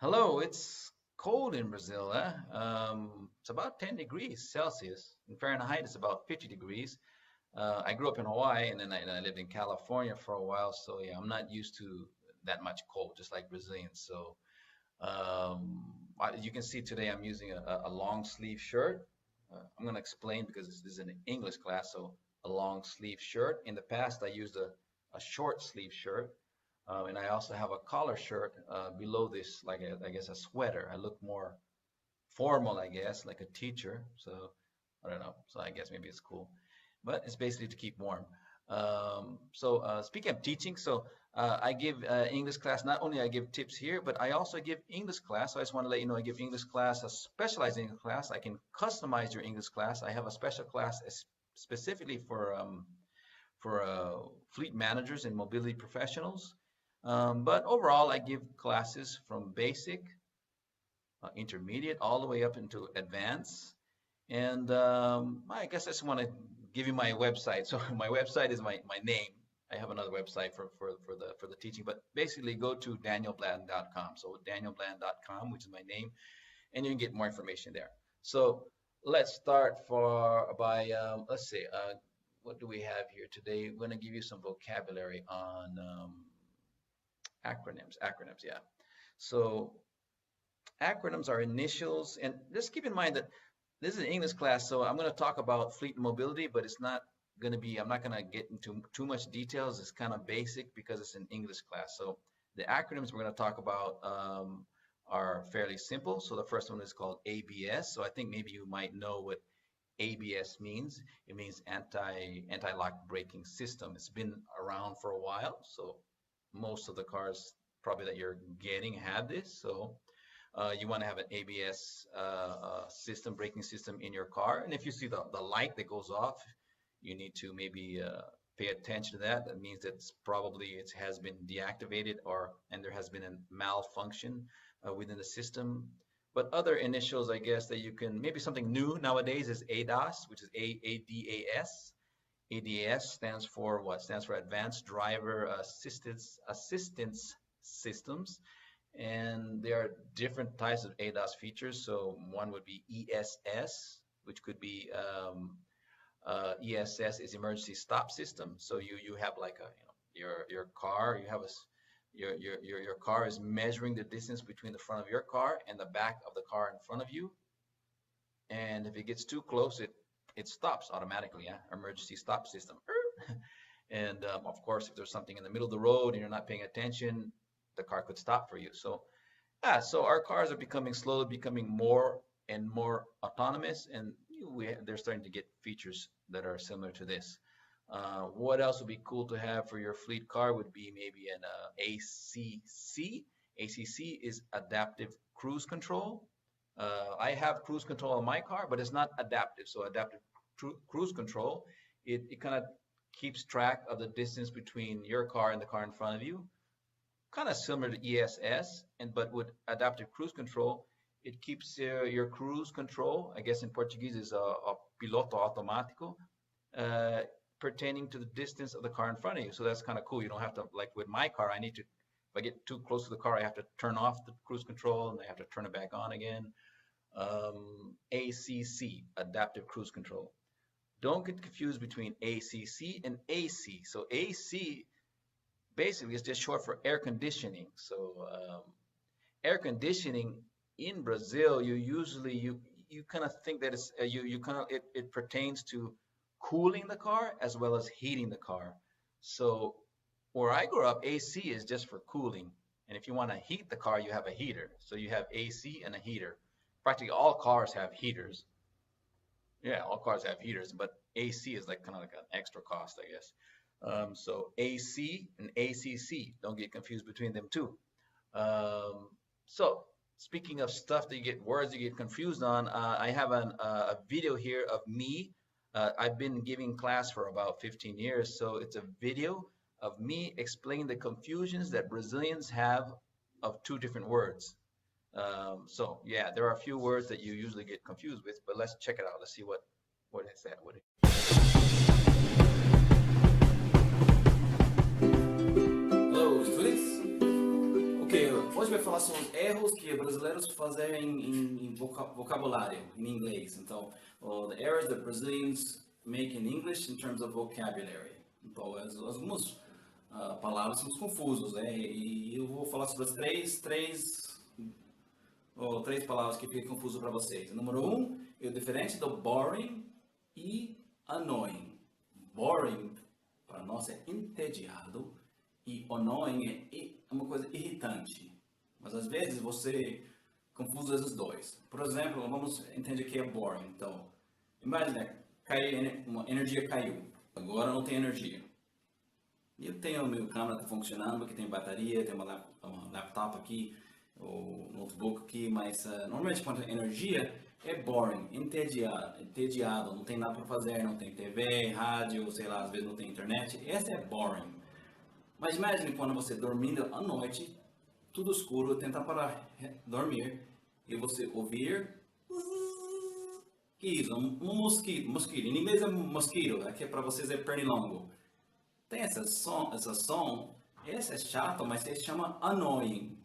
Hello, it's cold in Brazil, eh? It's about 10 degrees Celsius. In Fahrenheit, it's about 50 degrees. I grew up in Hawaii and I lived in California for a while, so yeah, I'm not used to that much cold, just like Brazilians. So you can see today I'm using a long sleeve shirt. I'm going to explain because this is an English class, so a long sleeve shirt. In the past, I used a short sleeve shirt. And I also have a collar shirt below this, like I guess a sweater. I look more formal, I guess, like a teacher. So I don't know. So I guess maybe it's cool, but it's basically to keep warm. Speaking of teaching, I give English class. Not only I give tips here, but I also give English class. So I just want to let you know I give English class, a specialized English class. I can customize your English class. I have a special class specifically for fleet managers and mobility professionals. But overall, I give classes from basic, intermediate, all the way up into advanced. And I guess I just want to give you my website. So my website is my name. I have another website for the teaching, but basically go to danielbland.com. So danielbland.com, which is my name, and you can get more information there. So let's start let's see, what do we have here today? I'm going to give you some vocabulary on acronyms, yeah. So acronyms are initials, and just keep in mind that this is an English class, so I'm going to talk about fleet and mobility, but it's not going to be, I'm not going to get into too much details. It's kind of basic because it's an English class. So the acronyms we're going to talk about are fairly simple. So the first one is called ABS. So I think maybe you might know what ABS means. It means anti-lock braking system. It's been around for a while, so most of the cars probably that you're getting have this. So you want to have an ABS braking system in your car. And if you see the light that goes off, you need to maybe pay attention to that. That means that it has been deactivated and there has been a malfunction within the system. But other initials, I guess, that you can, maybe something new nowadays is ADAS, which is ADAS. ADAS stands for what? Stands for Advanced Driver Assistance Systems. And there are different types of ADAS features. So one would be ESS, which could be ESS is emergency stop system. So you have like your car, you have your car is measuring the distance between the front of your car and the back of the car in front of you. And if it gets too close, it stops automatically, yeah? Emergency stop system. And of course, if there's something in the middle of the road and you're not paying attention, the car could stop for you. So yeah, so our cars are slowly becoming more and more autonomous, and they're starting to get features that are similar to this. What else would be cool to have for your fleet car would be maybe an ACC. ACC is adaptive cruise control. I have cruise control on my car, but it's not adaptive. So adaptive cruise control, it kind of keeps track of the distance between your car and the car in front of you. Kind of similar to ESS, but with adaptive cruise control, it keeps your cruise control, I guess in Portuguese is a piloto automático, pertaining to the distance of the car in front of you. So that's kind of cool. You don't have to, like with my car, if I get too close to the car, I have to turn off the cruise control and I have to turn it back on again. ACC, adaptive cruise control. Don't get confused between ACC and AC. So AC basically is just short for air conditioning. So air conditioning in Brazil, you kind of think that it pertains to cooling the car as well as heating the car. So where I grew up, AC is just for cooling. And if you want to heat the car, you have a heater. So you have AC and a heater. Practically all cars have heaters. Yeah, all cars have heaters, but AC is like kind of like an extra cost, I guess. So AC and ACC, don't get confused between them two. So speaking of stuff that you get, words you get confused on, I have a video here of me. I've been giving class for about 15 years, so it's a video of me explaining the confusions that Brazilians have of two different words. So yeah, there are a few words that you usually get confused with, but let's check it out. Let's see what is that. Hello, students. Okay, hoje vai falar sobre os erros que brasileiros fazem em vocabulário, em inglês. Então, the errors that Brazilians make in English in terms of vocabulary. Então, algumas palavras são confusos, né? E eu vou falar sobre as três palavras que ficam confuso para vocês. Número 1, é o diferente do boring e annoying. Boring, para nós, é entediado. E annoying é uma coisa irritante. Mas às vezes você confunde esses dois. Por exemplo, vamos entender que é boring. Então, imagine, uma energia caiu. Agora não tem energia. E eu tenho meu câmera funcionando, que tem bateria, tem uma laptop aqui, o notebook aqui, mas normalmente quando tem energia é boring, entediado, não tem nada para fazer, não tem TV, rádio, sei lá, às vezes não tem internet. Essa é boring. Mas imagine quando você dormindo à noite, tudo escuro, tenta parar dormir e você ouvir que isso, um mosquito. Em inglês é mosquito, aqui para vocês é pernilongo. Tem essa som, esse é chato, mas se chama annoying.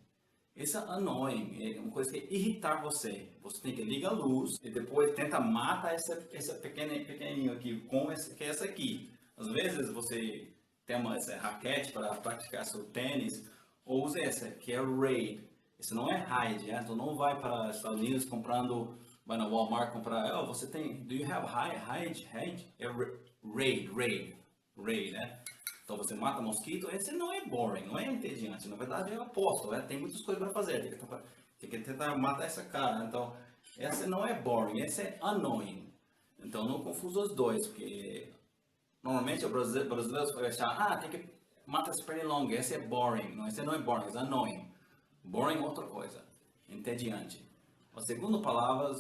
Esse annoying é uma coisa que é irritar você. Você tem que ligar a luz e depois tenta matar essa pequenininho aqui com que é essa aqui. Às vezes você tem essa raquete para praticar seu tênis, ou usa essa, que é raid. Isso não é hide, né? Então não vai para os Estados Unidos comprando, vai na Walmart comprar, você tem, do you have hide? É raid, né? Então você mata mosquito, esse não é boring, não é entediante, na verdade é o oposto, né? Tem muitas coisas para fazer, tem que tentar matar essa cara, então essa não é boring, essa é annoying. Então não confunda os dois, porque normalmente o brasileiro vai achar, tem que matar esse pernilongo, esse é boring. Não, esse não é boring, esse é annoying. Boring é outra coisa, entediante. A segunda palavra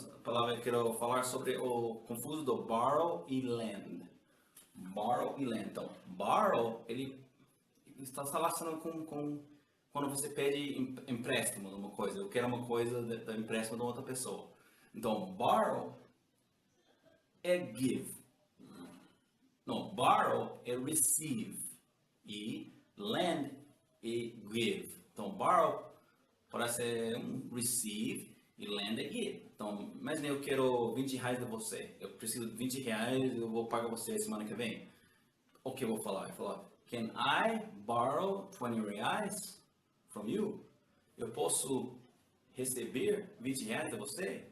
que eu quero falar sobre o confuso do borrow e lend. Borrow e lend. Então, borrow, ele está se relacionando com quando você pede empréstimo de uma coisa. Eu quero uma coisa de empréstimo de outra pessoa. Então, borrow é give. Não, borrow é receive e lend é give. Então, borrow parece ser receive e lend é give. Então, imagine eu quero 20 reais de você. Eu preciso de 20 reais, eu vou pagar você semana que vem. O que eu vou falar? Eu vou falar, can I borrow 20 reais from you? Eu posso receber 20 reais de você?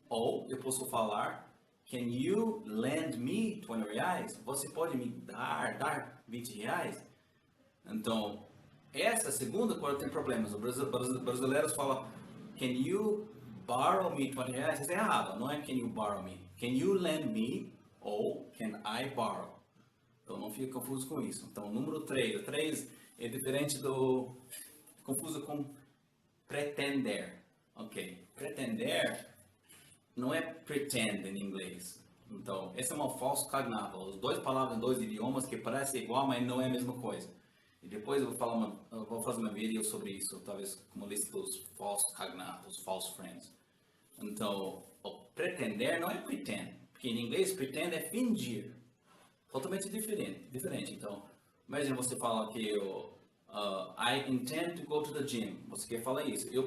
Ou eu posso falar, can you lend me 20 reais? Você pode me dar 20 reais? Então, essa segunda coisa tem problemas. Os brasileiros falam, can you borrow me 20 reais? Isso é errado, não é can you borrow me. Can you lend me ou can I borrow? Então, não fique confuso com isso. Então, número 3. O 3 é diferente do... confuso com pretender. Ok, pretender não é pretend em inglês. Então, esse é uma false cognate. As duas palavras em dois idiomas que parecem igual, mas não é a mesma coisa. E depois eu vou fazer um vídeo sobre isso, talvez como lista dos false cognates, os false friends. Então, o pretender não é pretend, porque em inglês pretend é fingir. Totalmente diferente. Então, imagine você fala que I intend to go to the gym. Você quer falar isso? Eu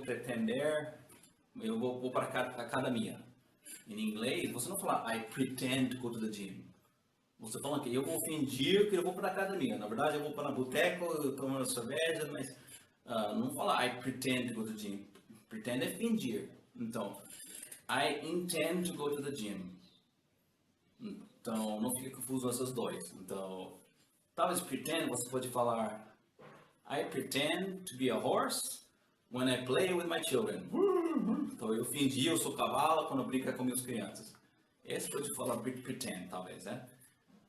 vou para a academia. Em inglês, você não fala I pretend to go to the gym. Você fala que eu vou fingir que eu vou para a academia. Na verdade, eu vou para o boteco, tomar cerveja, mas não fala I pretend to go to the gym. Pretend é fingir. Então, I intend to go to the gym. Então, não fique confuso essas dois. Então, talvez pretend, você pode falar I pretend to be a horse when I play with my children. Então, eu fingi, eu sou cavalo quando eu brinco com minhas crianças. Esse pode falar pretend, talvez, né?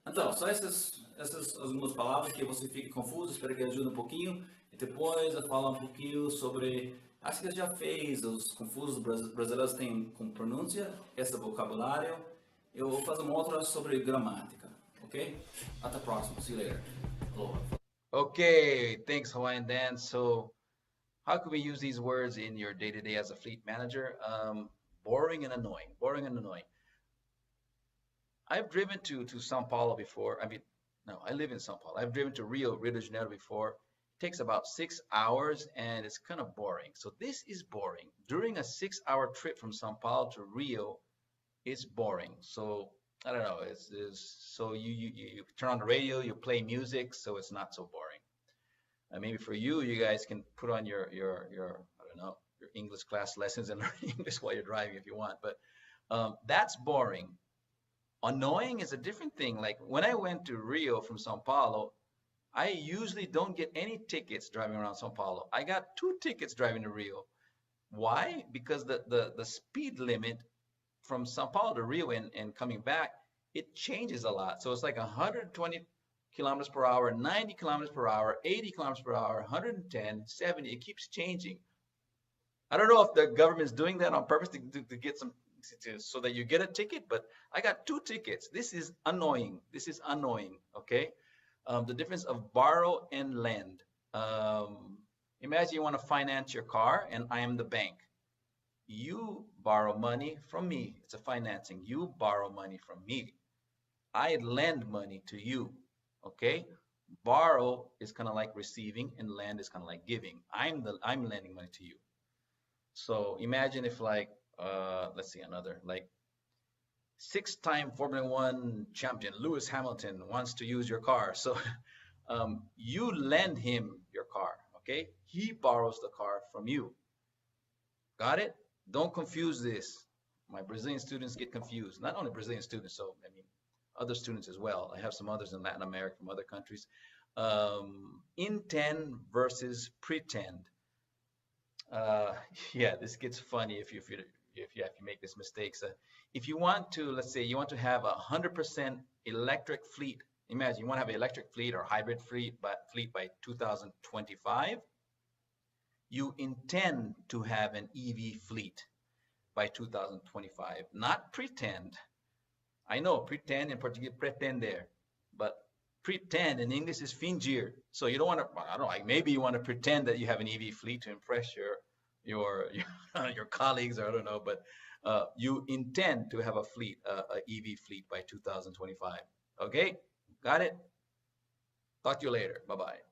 Então, só essas algumas palavras que você fica confuso, espero que ajude um pouquinho. E depois eu falo um pouquinho sobre, acho que eu já fez, os confusos brasileiros têm com pronúncia, esse vocabulário. Eu vou fazer uma outra sobre gramática, ok? Até a próxima, see you later. Aloha. Okay, thanks, Hawaiian Dan. So, how can we use these words in your day-to-day as a fleet manager? Boring and annoying. Boring and annoying. I've driven to São Paulo before. I mean, no, I live in São Paulo. I've driven to Rio de Janeiro before, takes about 6 hours and it's kind of boring. So this is boring. During a 6 hour trip from Sao Paulo to Rio, it's boring. So I don't know. So you turn on the radio, you play music, so it's not so boring. Maybe for you, you guys can put on your I don't know your English class lessons and learn English while you're driving if you want. But that's boring. Annoying is a different thing. Like when I went to Rio from Sao Paulo, I usually don't get any tickets driving around Sao Paulo. I got two tickets driving to Rio. Why? Because the speed limit from Sao Paulo to Rio and coming back, it changes a lot. So it's like 120 kilometers per hour, 90 kilometers per hour, 80 kilometers per hour, 110, 70. It keeps changing. I don't know if the government's doing that on purpose to get some so that you get a ticket, but I got two tickets. This is annoying. This is annoying. Okay. The difference of borrow and lend. Imagine you want to finance your car and I am the bank. You borrow money from me. It's a financing. You borrow money from me. I lend money to you. Okay? Borrow is kind of like receiving and lend is kind of like giving. I'm lending money to you. So imagine if like let's see another like six-time Formula One champion Lewis Hamilton wants to use your car. So you lend him your car, okay? He borrows the car from you. Got it? Don't confuse this. My Brazilian students get confused. Not only Brazilian students, so I mean other students as well. I have some others in Latin America from other countries. Intend versus pretend. Uh, yeah, this gets funny if you make this mistake. So if you want to, let's say you want to have 100% electric fleet. Imagine you want to have an electric fleet or hybrid fleet by 2025. You intend to have an EV fleet by 2025, not pretend. I know pretend in Portuguese, pretender, but pretend in English is fingir. So you don't want to, I don't know, like maybe you want to pretend that you have an EV fleet to impress your colleagues, or I don't know, but you intend to have a EV fleet by 2025. Okay, got it? Talk to you later. Bye bye.